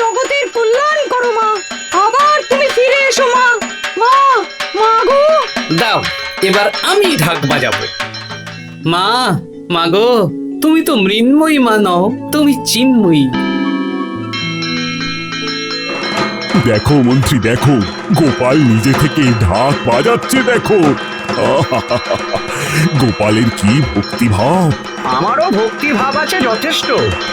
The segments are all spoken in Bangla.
জগতের কল্যাণ করো মা, আবার তুমি ফিরে এসো মা। মা, মা গো। দাও, এবার আমি ঢাক বাজাবো। মা, মা গো, তুমি তো মৃন্ময়ী মা নও, তুমি চিন্ময়ী। দেখো মন্ত্রী, দেখো গোপাল নিজে থেকে ঢাক বাজাচ্ছে, দেখো। গোপালের কি ভক্তিভাব! আমারও ভক্তি ভাব আছে যথেষ্ট,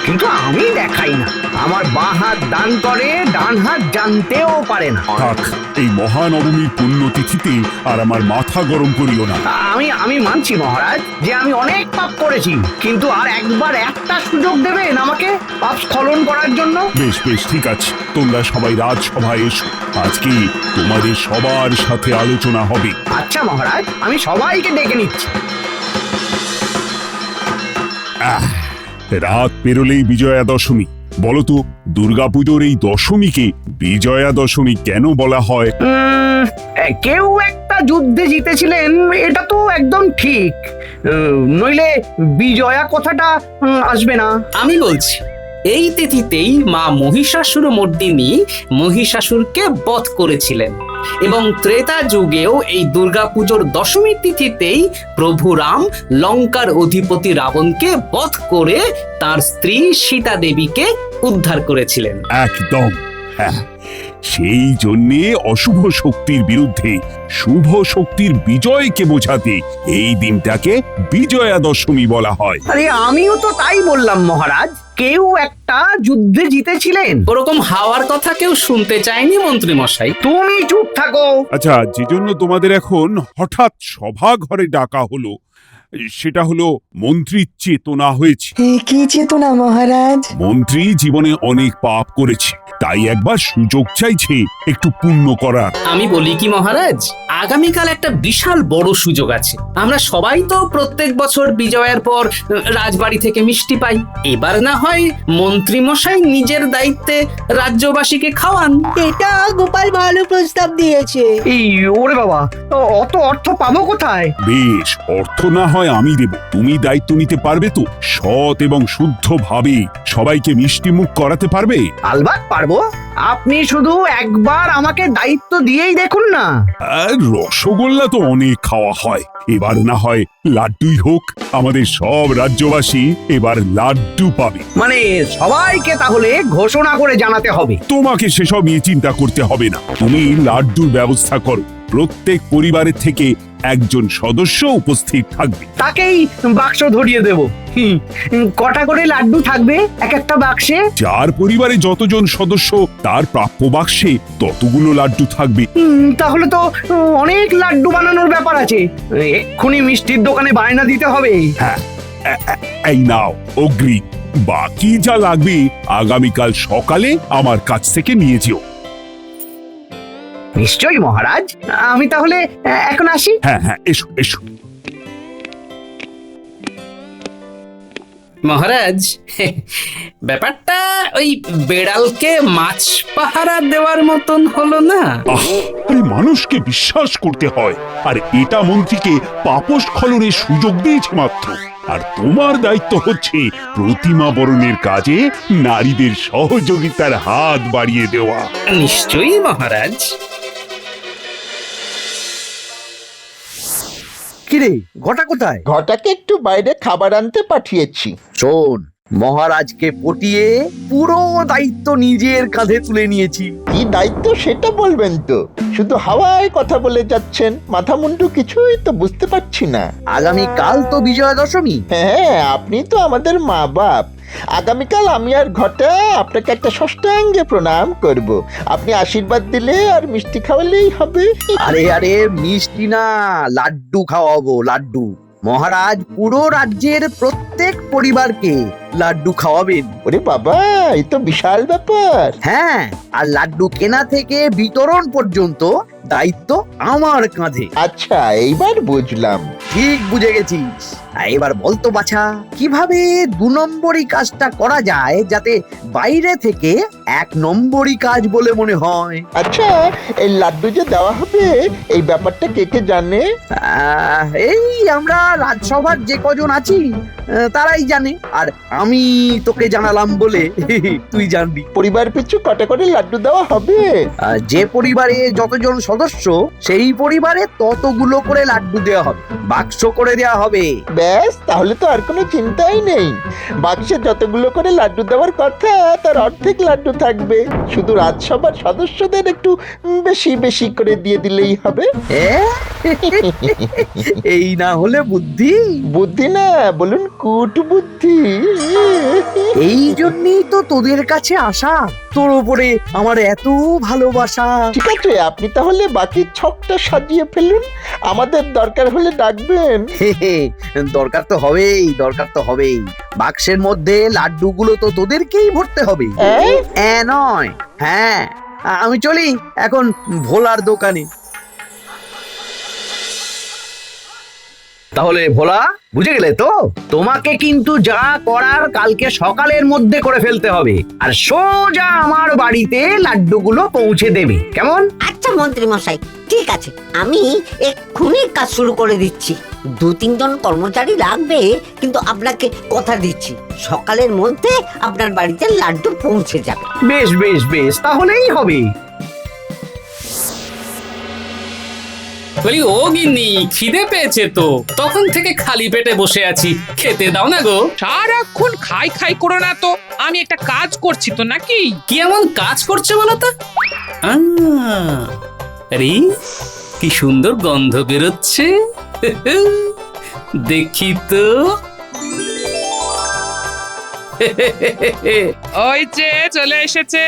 কিন্তু আমি দেখাই না। আমার বাঁ হাত দান করে, ডান হাত জানতেও পারে না। থাক, এই মহানবমীর পুণ্যতিথিতে আর আমার মাথা গরম করিও না। আমি মানছি মহারাজ যে আমি অনেক পাপ করেছি, কিন্তু আর একবার একটা সুযোগ দেবেন আমাকে পাপ স্খলন করার জন্য। বেশ বেশ, ঠিক আছে, তোমরা সবাই রাজসভায় এসো। আজকে তোমাদের সবার সাথে আলোচনা হবে। আচ্ছা মহারাজ, আমি সবাইকে ডেকে নিচ্ছি। রাত পেরোলেই বিজয়া দশমী। বলো তো, দুর্গাপুজোর এই দশমীকে বিজয়া দশমী কেন বলা হয়? কেউ একটা যুদ্ধে জিতেছিলেন, এটা তো একদম ঠিক। নইলে বিজয়া কথাটা আসবে না। আমি বলছি, এই তিথিতেই মা মহিষাসুর মর্দিনী মহিষাসুরকে বধ করেছিলেন, এবং ত্রেতা যুগেও এই দুর্গাপুজোর দশমী তিথিতেই প্রভু রাম লঙ্কার অধিপতি রাবণকে বধ করে তার স্ত্রী সীতা দেবীকে উদ্ধার করেছিলেন। একদম, হ্যাঁ। সেই জন্যে অশুভ শক্তির বিরুদ্ধে শুভ শক্তির বিজয়কে বোঝাতে এই দিনটাকে বিজয়া দশমী বলা হয়। আরে আমিও তো তাই বললাম মহারাজ, কেউ একটা যুদ্ধে জিতেছিলেন। ওরকম হাওয়ার কথা কেউ শুনতে চায়নি মন্ত্রী মশাই। তুমি চুপ থাকো। আচ্ছা, যে জন্য তোমাদের এখন হঠাৎ সভা ঘরে ডাকা হলো, সেটা হলো মন্ত্রীর চেতনা হয়েছে। কি চেতনা মহারাজ? মন্ত্রী জীবনে অনেক পাপ করেছে, তাই একবার সুযোগ চাইছে একটু পুণ্য করার। আমি বলি কি মহারাজ, আগামীকাল একটা বিশাল বড় সুযোগ আছে। আমরা সবাই তো প্রত্যেক বছর বিজয়ের পর রাজবাড়ি থেকে মিষ্টি পাই। এবার না হয় মন্ত্রী মশাই নিজের দায়িত্বে রাজ্যবাসীকে খাওয়ান। এটা গোপাল ভালো প্রস্তাব দিয়েছে। এই ওরে বাবা, অত অর্থ পাবো কোথায়? বেশ, অর্থ না হয় আমি দেব, তুমি দায়িত্ব নিতে পারবে তো? সৎ এবং শুদ্ধ ভাবে সবাইকে মিষ্টি মুখ করাতে পারবে? আলবাত পারবো। আপনি শুধু একবার আমাকে দায়িত্ব দিয়েই দেখুন না। আর রসগোল্লা তো অনেক খাওয়া হয়, এবার না হয় লাড্ডুই হোক। আমাদের সব রাজ্যবাসী এবার লাড্ডু পাবে। মানে সবাইকে তাহলে ঘোষণা করে জানাতে হবে? তোমাকে সেসব নিয়ে চিন্তা করতে হবে না, তুমি লাড্ডুর ব্যবস্থা করো। প্রত্যেক পরিবারের থেকে একজন সদস্য উপস্থিত থাকবে। তাকেই বাক্স ধরিয়ে দেব। কটা করে লাড্ডু থাকবে এক একটা বাক্সে? যার পরিবারে যতজন সদস্য তার প্রাপ্য বাক্সে ততগুলো লাড্ডু থাকবে। তাহলে তো অনেক লাড্ডু বানানোর ব্যাপার আছে। এক্ষুনি মিষ্টির দোকানে বায়না দিতে হবে। হ্যাঁ, এই নাও অগ্রিম। বাকি যা লাগবে আগামীকাল সকালে আমার কাছ থেকে নিয়ে যেও। নিশ্চয়ই মহারাজ, আমি তাহলে এখন আসি। হ্যাঁ হ্যাঁ, এসো এসো। মহারাজ, ব্যাপারটা ওই বেড়ালকে মাছ পাহারা দেওয়ার মতন হলো না? আরে মানুষকে বিশ্বাস করতে হয়, আর এটা মন্ত্রীকে পাপস্খলনের সুযোগ দিয়েছে মাত্র। আর তোমার দায়িত্ব হচ্ছে প্রতিমা বরণের কাজে নারীদের সহযোগিতার হাত বাড়িয়ে দেওয়া। নিশ্চয়ই মহারাজ। কিরে, ঘটা কোথায়? ঘটাকে একটু বাইরে খাবার আনতে পাঠিয়েছি। শোন, মহারাজকে পটিয়ে পুরো দায়িত্ব নিজের কাঁধে তুলে নিয়েছি। কি দায়িত্ব সেটা বলবেন তো? শুধু হাওয়ায় কথা বলে যাচ্ছেন, মাথা মুন্ডু কিছুই তো বুঝতে পারছি না। আগামীকাল তো বিজয়া দশমী। হ্যাঁ, আপনি তো আমাদের মা বাপ। আগামীকাল আমি আর ঘটা আপনাকে একটা ষষ্ঠাঙ্গে প্রণাম করব। আপনি আশীর্বাদ দিলে আর মিষ্টি খাওয়ালেই হবে। আরে আরে, মিষ্টি না, লাড্ডু খাওয়াবো, লাড্ডু। মহারাজ পুরো রাজ্যের প্রত্যেক পরিবারকে লাড্ডু খাওয়াবেন। ওরে বাবা, এই তো বিশাল ব্যাপার। হ্যাঁ, আর লাড্ডু কেনা থেকে বিতরণ পর্যন্ত দায়িত্ব আমার কাঁধে। আচ্ছা, এইবার বুঝলাম। ঠিক বুঝে গেছিস। এবার বলতো বাছা, কিভাবে 2 নম্বরই কাজটা করা যায় যাতে বাইরে থেকে 1 নম্বরই কাজ বলে মনে হয়? আচ্ছা, এই লাড্ডু যে দেওয়া হবে, এই ব্যাপারটা কে কে জানে? এই আমরা রাজসভার যে কজন আছি তারাই জানে, আর আমি তোকে জানালাম বলে তুই জানবি। পরিবার পিছু কটা করে লাড্ডু দেওয়া হবে? যে পরিবারে যতজন সদস্য সেই পরিবারে ততগুলো করে লাড্ডু দেওয়া হবে, বাক্স করে দেওয়া হবে। ব্যাস, তাহলে তো আর কোনো চিন্তাই নেই। বাক্সে যতগুলো করে লাড্ডু দেওয়ার কথা তার অর্ধেক লাড্ডু থাকবে, শুধু রাজসভার সদস্যদের একটু বেশি বেশি করে দিয়ে দিলেই হবে। এই না হলে বুদ্ধি। বুদ্ধি না, বলুন কুট বুদ্ধি। এই জন্যই তো তোদের কাছে আসা, তোর উপরে আমার এত ভালোবাসা। ঠিক আছে, আপনি তাহলে বাকি ছকটা সাজিয়ে ফেলুন, আমাদের দরকার হলে ডাকবেন। দরকার তো হবেই, দরকার তো হবেই। বাক্সের মধ্যে লাড্ডুগুলো তো তোদেরকেই ভরতে হবে। নয়, হ্যাঁ। আমি চলি এখন ভোলার দোকানে। তাহলে ভোলা, বুঝে গেলে তো? তোমাকে কিন্তু যা করার কালকে সকালের মধ্যে করে ফেলতে হবে, আর সোজা আমার বাড়িতে লাড্ডুগুলো পৌঁছে দেবে, কেমন? আচ্ছা মন্ত্রী মশাই, ঠিক আছে, আমি এক্ষুনি কাজ শুরু করে দিচ্ছি। 2-3 জন কর্মচারী লাগবে, কিন্তু আপনাকে কথা দিচ্ছি সকালের মধ্যে আপনার বাড়িতে লাড্ডু পৌঁছে যাবে। বেশ বেশ বেশ, তাহলেই হবে। বলি ও গিন্নি, খিদে পেয়েছে তো, তখন থেকে খালি পেটে বসে আছি, খেতে দাও না গো। সারাক্ষণ খাই খাই করো না তো, আমি একটা কাজ করছি তো নাকি? কি এমন কাজ করছে বলো তো? আরে কি সুন্দর গন্ধ বেরোচ্ছে, দেখি তো। ওই যে চলে এসেছে,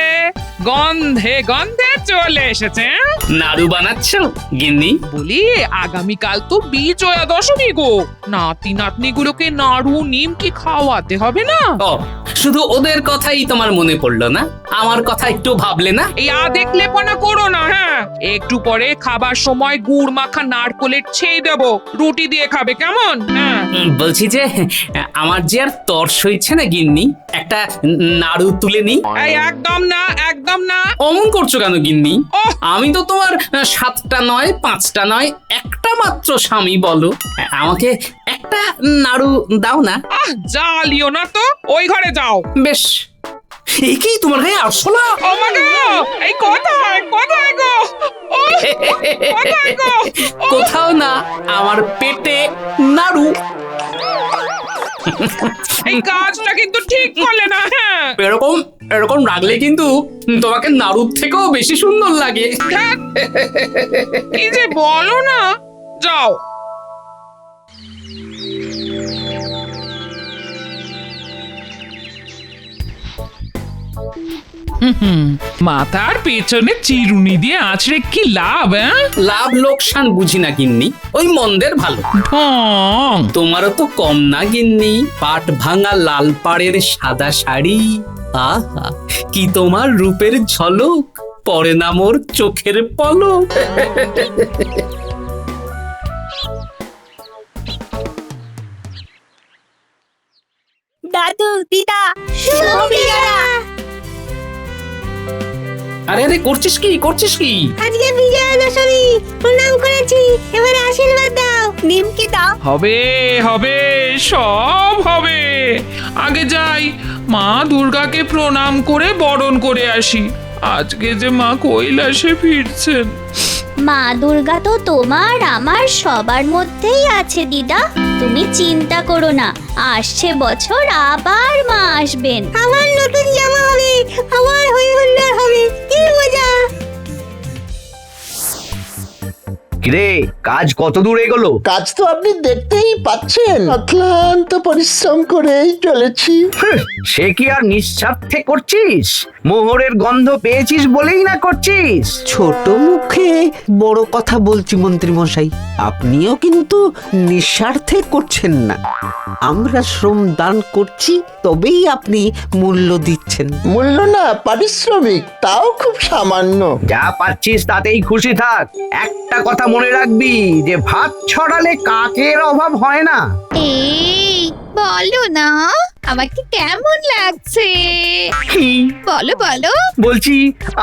গন্ধে গন্ধে চলে এসেছে। নাড়ু বানাচ্ছ গিন্নি? বলি আগামীকাল তো বিজয়া দশমী গো, নাতি নাতনি গুলোকে নাড়ু নিমকি খাওয়াতে হবে না? ও, শুধু ওদের কথাই তোমার মনে পড়লো না? আমার কথা একটু ভাবলে না? এই দেখলে পনা করো না। হ্যাঁ, একটু পরে খাবার সময় গুড় মাখা নারকোলের ছেই দেবো, রুটি দিয়ে খাবে, কেমন? হ্যাঁ, বলছি যে আমার যে আর তর সইছে না গিন্নি, একটা নাড়ু তুলে নি। এই একদম না, একদম না। অমন করছো কেন গিন্নি? ওহ! আমি তো তোমার 7টা নয় 5টা নয় একটা মাত্র স্বামী, বলো আমাকে একটা নাড়ু দাও না। জ্বালিও না তো, ওই ঘরে যাও। বেশ, এই কি তোমার গায়ে আরশোলা? ও মা গো, এই কোথায় কোথায় গো? ও, কোথায় গো? ও, কোথাও না, আমার পেটে নাড়ু। এই কাজটা কিন্তু ঠিক করলে না। হ্যাঁ, এরকম এরকম রাখলে কিন্তু তোমাকে নাড়ুর থেকেও বেশি সুন্দর লাগে। ধ্যাৎ, কি যে বলো না। যাও। মাথার পেছনে চিরুনি দিয়ে আছড়ে কি লাভ? লাভ লোকসান বুঝি না গিন্নি, ওই মন্দের ভালো। ঢং। তোমারও তো কম না গিন্নি, পাট ভাঙা লাল পাড়ের সাদা শাড়ি, আহা কি তোমার রূপের ঝলক, পরে না মোর চোখের পলক। দাদু দিদা শুভ বিজয়া। আরে আরে করছিস কি, করছিস কি? আজকে বিজয়া দশমী, প্রণাম করেছি, এবারে আশীর্বাদ দাও, নিমকি দাও। হবে হবে, সব হবে। আগে যাই, মা দুর্গাকে প্রণাম করে বরণ করে আসি। আজকে যে মা কৈলাসে ফিরছেন। মা দুর্গা তো তোমার আমার সবার মধ্যেই আছে দিদা, তুমি চিন্তা করো না, আসছে বছর আবার মা আসবেন। আমার নতুন জামা হবে, আমার হই হুল্লোড় হবে, কি মজা। কিরে, কাজ কত দূর এগোলো? কাজ তো আপনি দেখতেই পাচ্ছেন, অক্লান্ত পরিশ্রম করেই চলেছি। সে কি আর নিঃস্বার্থে করছিস? মোহরের গন্ধ পেয়েছিস বলেই না করছিস? ছোট মুখে বড় কথা বলছি মন্ত্রী মশাই, আপনিও কিন্তু নিঃস্বার্থে করছেন না। আমরা শ্রম দান করছি, তবেই আপনি মূল্য দিচ্ছেন। মূল্য না, পারিশ্রমিক, তাও খুব সামান্য। যা পাচ্ছিস তাতেই খুশি থাক। একটা কথা মনে রাখবি যে ভাত ছড়ালে কাকের অভাব হয় না। এই বলো না। আমাকে কেমন লাগছে বলো বলো। বলছি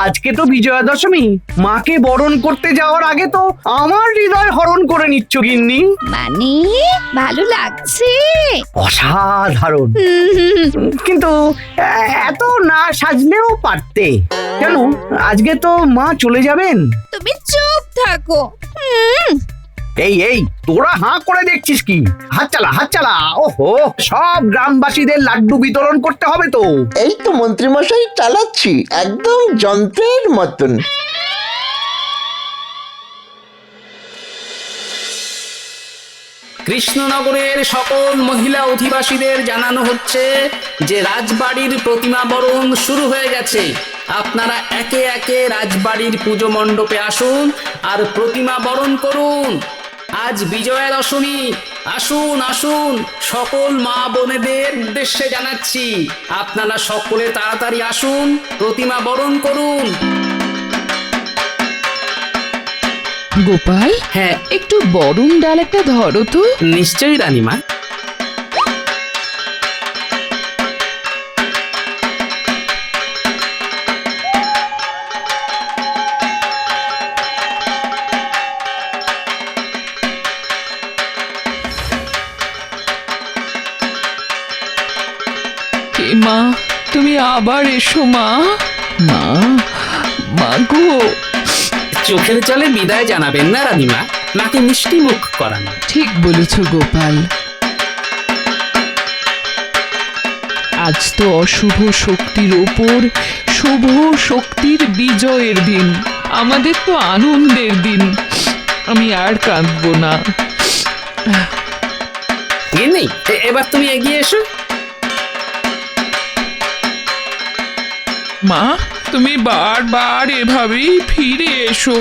আজকে তো বিজয়া দশমী, মাকে বরণ করতে যাওয়ার আগে তো আমার হৃদয় হরণ করে নিচ্ছ গিন্নি। মানে ভালো লাগছে? অসাধারণ। কিন্তু এত না সাজলেও পারতে। কেন আজকে তো মা চলে যাবেন? তুমি চুপ থাকো। এই এই তোরা হাঁ করে দেখছিস কি? হাত চালা হাত চালা। ওহো, সব গ্রামবাসীদের লাড্ডু বিতরণ করতে হবে তো। এই তো মন্ত্রীমশাই চালাচ্ছি একদম যন্ত্রের মতন। কৃষ্ণনগরের সকল মহিলা অধিবাসীদের জানানো হচ্ছে যে রাজবাড়ির প্রতিমা বরণ শুরু হয়ে গেছে। আপনারা একে একে রাজবাড়ির পুজো মণ্ডপে আসুন আর প্রতিমা বরণ করুন। আজ বিজয়া দশমী। আসুন আসুন, সকল মা বোনেদের উদ্দেশ্যে জানাচ্ছি, আপনারা সকলে তাড়াতাড়ি আসুন, প্রতিমা বরণ করুন। গোপাল, হ্যাঁ, একটু বরণ ডাল একটা ধরো তো। নিশ্চয়ই রানীমা। হে মা, তুমি আবার এসো মা। মা, মা গো। চোখের জলে বিদায় জানাবেন না রানীমা, মাকে মিষ্টি মুখ করান। ঠিক বলেছ গোপাল। আজ তো অশুভ শক্তির ওপর শুভ শক্তির বিজয়ের দিন, আমাদের তো আনন্দের দিন। আমি আর কাঁদবো না। গিন্নি, এবার তুমি এগিয়ে এসো। মা, তুমি বারবার এভাবেই ফিরে এসো।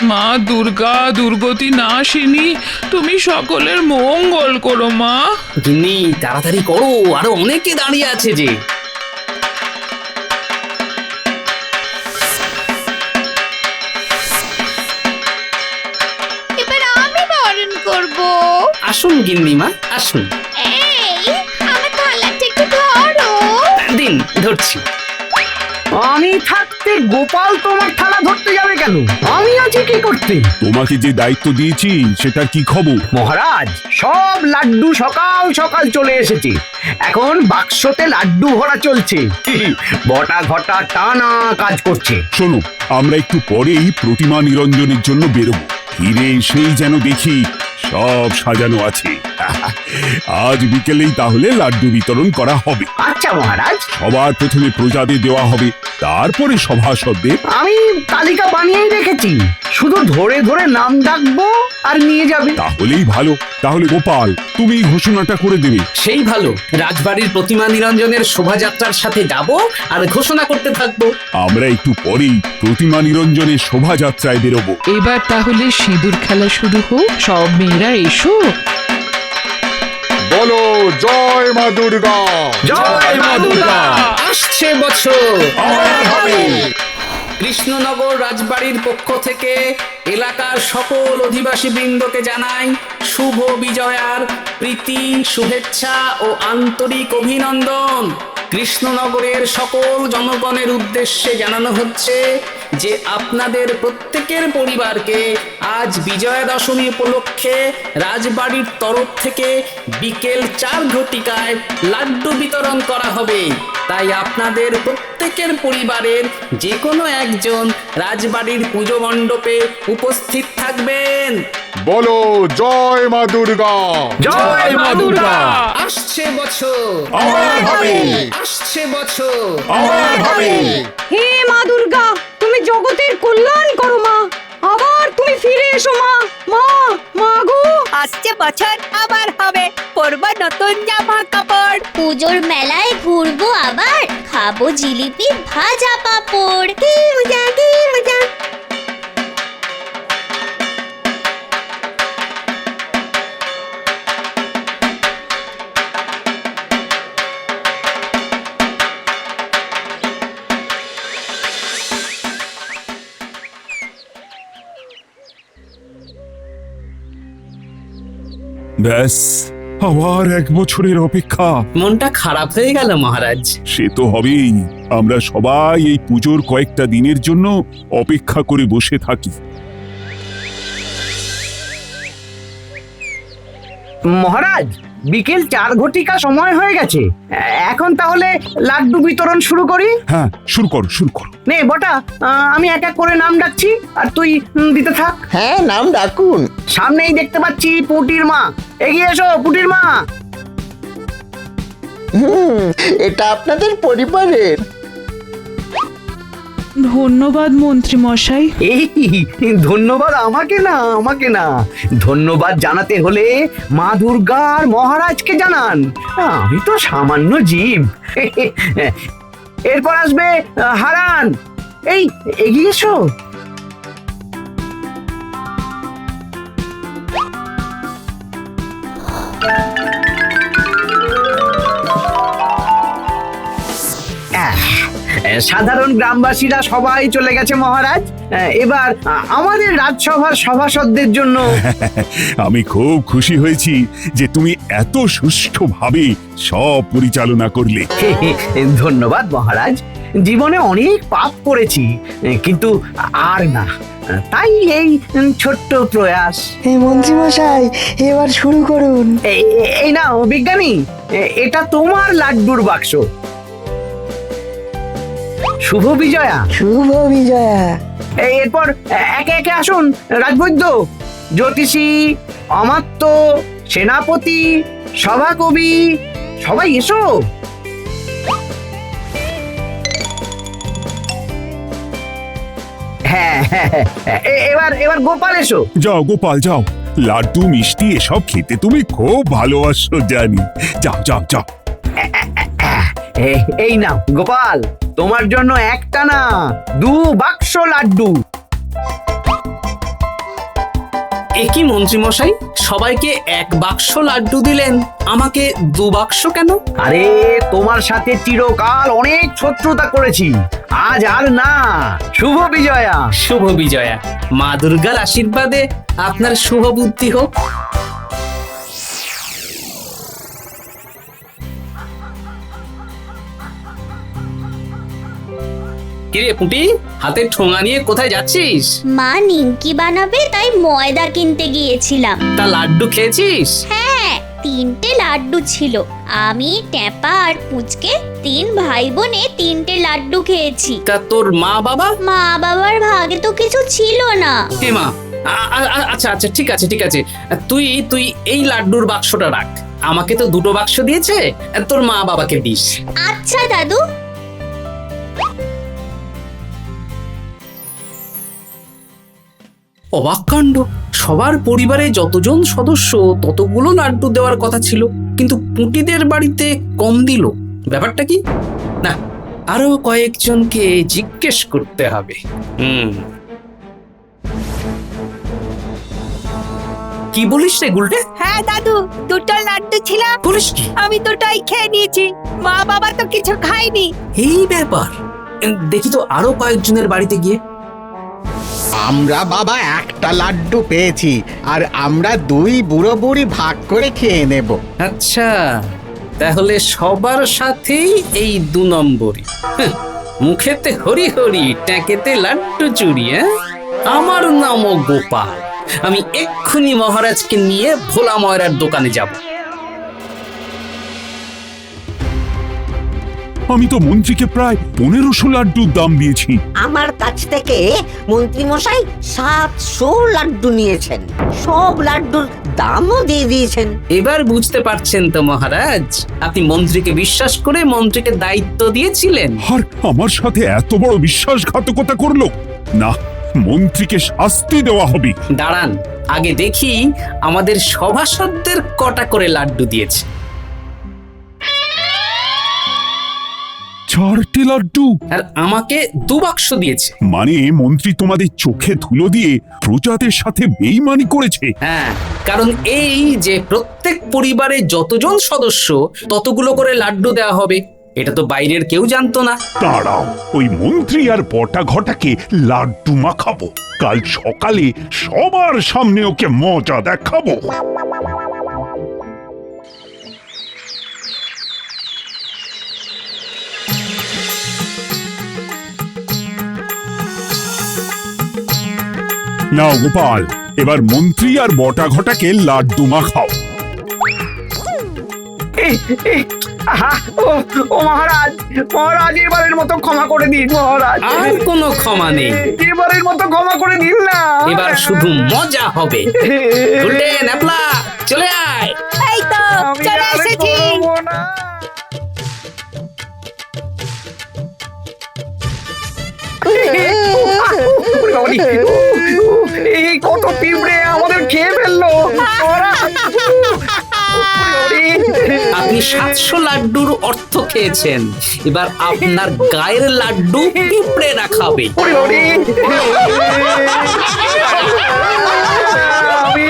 মা দুর্গা দুর্গতি নাশিনী, তুমি সকলের মঙ্গল করো মা। গিন্নি তাড়াতাড়ি করো, আরো অনেকে দাঁড়িয়ে আছে যে। এবার আমি বরণ করব। আসুন গিন্নিমা, আসুন। এই আমার থালাটা একটু ধরো। দিন, ধরছি। আমি থাকতে গোপাল তোমার থালা ধরতে যাবে কেন? আমি আছি কি করতে? তোমাকে যে দায়িত্ব দিয়েছি সেটার কি খবর? মহারাজ, সব লাড্ডু সকাল সকাল চলে এসেছে। এখন বাক্সতে লাড্ডু ভরা চলছে। বটা ঘটা টানা কাজ করছে। শোনো, আমরা একটু পরেই প্রতিমা নিরঞ্জনের জন্য বেরোবো। ফিরে এসেই যেন দেখি সব সাজানো আছে। আজ বিকেলেই তাহলে লাড্ডু বিতরণ করা হবে। আচ্ছা মহারাজ, সবার প্রথমে প্রজাদের দেওয়া হবে, তারপরে সভাসদদের। আমি তালিকা বানিয়েই রেখেছি, শুধু ধরে ধরে নাম ডাকবো আর নিয়ে যাবে। তাহলেই ভালো। তাহলে গোপাল, তুমি ঘোষণাটা করে দেবে। সেই ভালো, রাজবাড়ির প্রতিমা নিরঞ্জনের শোভাযাত্রার সাথে যাব আর ঘোষণা করতে থাকবো। আমরা একটু পরেই প্রতিমা নিরঞ্জনের শোভাযাত্রায় বেরোবো। এবার তাহলে সিঁদুর খেলা শুরু হোক। সব মেয়েরা এসো। বলো জয় মা দুর্গা। জয় মা দুর্গা। আসছে বছর আমার হবে। কৃষ্ণনগর রাজবাড়ির পক্ষ থেকে এলাকার সকল অধিবাসী বৃন্দকে জানাই শুভ বিজয়ার প্রীতি, শুভেচ্ছা ও আন্তরিক অভিনন্দন। কৃষ্ণনগরের সকল জনগণের উদ্দেশ্যে জানানো হচ্ছে যে আপনাদের প্রত্যেকের পরিবারকে আজ বিজয়া দশমী উপলক্ষে রাজবাড়ির তরফ থেকে বিকেল 4 ঘটিকায় লাড্ডু বিতরণ করা হবে। তাই আপনাদের প্রত্যেকের পরিবারের যে কোনো একজন রাজবাড়ির পুজো মণ্ডপে উপস্থিত থাকবেন। বলো জয় মা দুর্গা। জয় মা দুর্গা। আসছে বছর আমার হবে। আসছে বছর আমার হবে। হে মা দুর্গা, তুমি জগতের কল্যাণ করো মা। আবার তুমি ফিরে এসো মা। মা, মা গো। আসছে বছর আবার হবে, পরবো নতুন জামা কাপড়। পুজোর মেলায় ঘুরবো আবার, খাবো জিলিপি ভাজা পাঁপড়। কি মজা, কি মজা। ব্যাস, আবার 1 বছরের অপেক্ষা। মনটা খারাপ হয়ে গেল মহারাজ। সে তো হবেই। আমরা সবাই এই পুজোর কয়েকটা দিনের জন্য অপেক্ষা করে বসে থাকি। মহারাজ, বিকেল 4 ঘটিকা সময় হয়ে গেছে। এখন তাহলে লাড্ডু বিতরণ শুরু করি। হ্যাঁ, শুরু করো। নে বটা, আমি এক এক করে নাম ডাকছি আর তুই দিতে থাক। হ্যাঁ, নাম ডাকুন। সামনেই দেখতে পাচ্ছি পুটির মা। এগিয়ে এসো পুটির মা। এটা আপনাদের পরিবারের। ধন্যবাদ মন্ত্রী মশাই। এই ধন্যবাদ আমাকে না, ধন্যবাদ জানাতে হলে মা দুর্গার মহারাজকে জানান। আমি তো সামান্য জীব। এরপর আসবে হারান। এই এগিয়ে এসো। সাধারণ গ্রামবাসীরা সবাই চলে গেছে মহারাজ। এবার আমাদের রাজসভার সভাসদদের জন্য। আমি খুব খুশি হয়েছি যে তুমি এত সুষ্ঠুভাবে সব পরিচালনা করলে। ধন্যবাদ মহারাজ। জীবনে অনেক পাপ করেছি, কিন্তু আর না। তাই এই ছোট্ট প্রয়াস। মন্ত্রী মশাই, এবার শুরু করুন। এই নাও বিজ্ঞানী, এটা তোমার লাড্ডুর বাক্স। শুভ বিজয়া। শুভ বিজয়া। এরপর একে একে আসুন রাজবৈদ্য, জ্যোতিষী, অমাত্য, সেনাপতি, সভাকবি, সবাই এসো। হ্যাঁ, এবার গোপাল এসো। যাও গোপাল, যাও। লাড্ডু মিষ্টি এসব খেতে তুমি খুব ভালোবাসো জানি। যাও। এই নাও গোপাল, তোমার জন্য একটা না 2 বাক্স লাড্ডু। একই মন্ত্রী মশাই, সবাইকে 1 বাক্স লাড্ডু দিলেন, আমাকে 2 বাক্স কেন? আরে তোমার সাথে চিরকাল অনেক শত্রুতা করেছি, আজ আর না। শুভ বিজয়া। শুভ বিজয়া। মা দুর্গার আশীর্বাদে আপনার শুভ বুদ্ধি হোক। কিরে পুটি, হাতে ঠোঙা নিয়ে কোথায় যাচ্ছিস? মা নিমকি বানাবে তাই ময়দা কিনতে গিয়েছিলাম। তা লাড্ডু খেয়েছিস? হ্যাঁ, 3টে লাড্ডু ছিল। আমি, ট্যাপা আর পুচকে 3 ভাই বোনে 3টে লাড্ডু খেয়েছি। তা তোর মা বাবা? মা বাবার ভাগে তো কিছু ছিল না। হে মা, আচ্ছা ঠিক আছে। তুই এই লাড্ডুর বাক্সটা রাখ। আমাকে তো 2টো বাক্স দিয়েছে, তোর মা বাবাকে দিস। আচ্ছা দাদু। অবাক কাণ্ড, সবার পরিবারে যতজন সদস্য ততগুলো লাড্ডু দেওয়ার কথা ছিল, কিন্তু পুঁটিদের বাড়িতে কম দিল। ব্যাপারটা কি? না, আরো কয়েকজনকে জিজ্ঞেস করতে হবে। কি বলিস রে গুলটে? হ্যাঁ দাদু, 2টো লাড্ডু ছিল। বলিস কি? আমি 2টাই খেয়ে নিয়েছি, মা বাবা তো কিছু খায়নি। এই ব্যাপার, দেখি তো আরো কয়েকজনের বাড়িতে গিয়ে। আমরা বাবা একটা লাড্ডু পেয়েছি, আর আমরা 2 বুড়ো বুড়ি ভাগ করে খেয়ে নেব। আচ্ছা, তাহলে সবার সাথেই এই 2 নম্বরই। মুখেতে হরি হরি, ট্যাঁকেতে লাড্ডু চুরি। আমার নামও গোপাল। আমি এক্ষুনি মহারাজকে নিয়ে ভোলা ময়রার দোকানে যাব। আমি তো মন্ত্রীকে প্রায় 1500 লাড্ডুর দাম দিয়েছি। আমার কাছ থেকে মন্ত্রী মশাই 700 লাড্ডু নিয়েছেন, সব লাড্ডুর দামও দিয়ে দিয়েছেন। এবার বুঝতে পারছেন তো মহারাজ, আপনি মন্ত্রীকে বিশ্বাস করে মন্ত্রীকে দায়িত্ব দিয়েছিলেন। আর আমার সাথে এত বড় বিশ্বাসঘাতকতা করলো না, মন্ত্রীকে শাস্তি দেওয়া হবে। দাঁড়ান, আগে দেখি আমাদের সভাসদদের কটা করে লাড্ডু দিয়েছে। 4টে লাড্ডু। আর আমাকে 2 বাক্স দিয়েছে। মানে মন্ত্রী তোমাদের চোখে ধুলো দিয়ে প্রজাদের সাথে বেইমানি করেছে। হ্যাঁ, কারণ এই যে প্রত্যেক পরিবারে যতজন সদস্য ততগুলো করে লাড্ডু দেওয়া হবে, এটা তো বাইরের কেউ জানতো না। দাঁড়াও, ওই মন্ত্রী আর বটা ঘটাকে লাড্ডু মাখাবো। কাল সকালে সবার সামনে ওকে মজা দেখাবো। নাও গোপাল, এবার মন্ত্রী আর বটা ঘটাকে লাড্ডু মাখাও। ও মহারাজ, মহারাজ এবারের মতো ক্ষমা করে দিন মহারাজ। আর কোনো ক্ষমা নেই, এবারের মতো ক্ষমা করে দিন না। এবার শুধু মজা হবে। গুলটে, ন্যাপলা, চলে আয়। এই তো চলে এসেছি। এই কত পিঁপড়ে আমাদের খেয়ে ফেললো। আপনি 700 লাড্ডুর অর্থ খেয়েছেন, এবার আপনার গায়ের লাড্ডু পিঁপড়েরা খাবে। আমি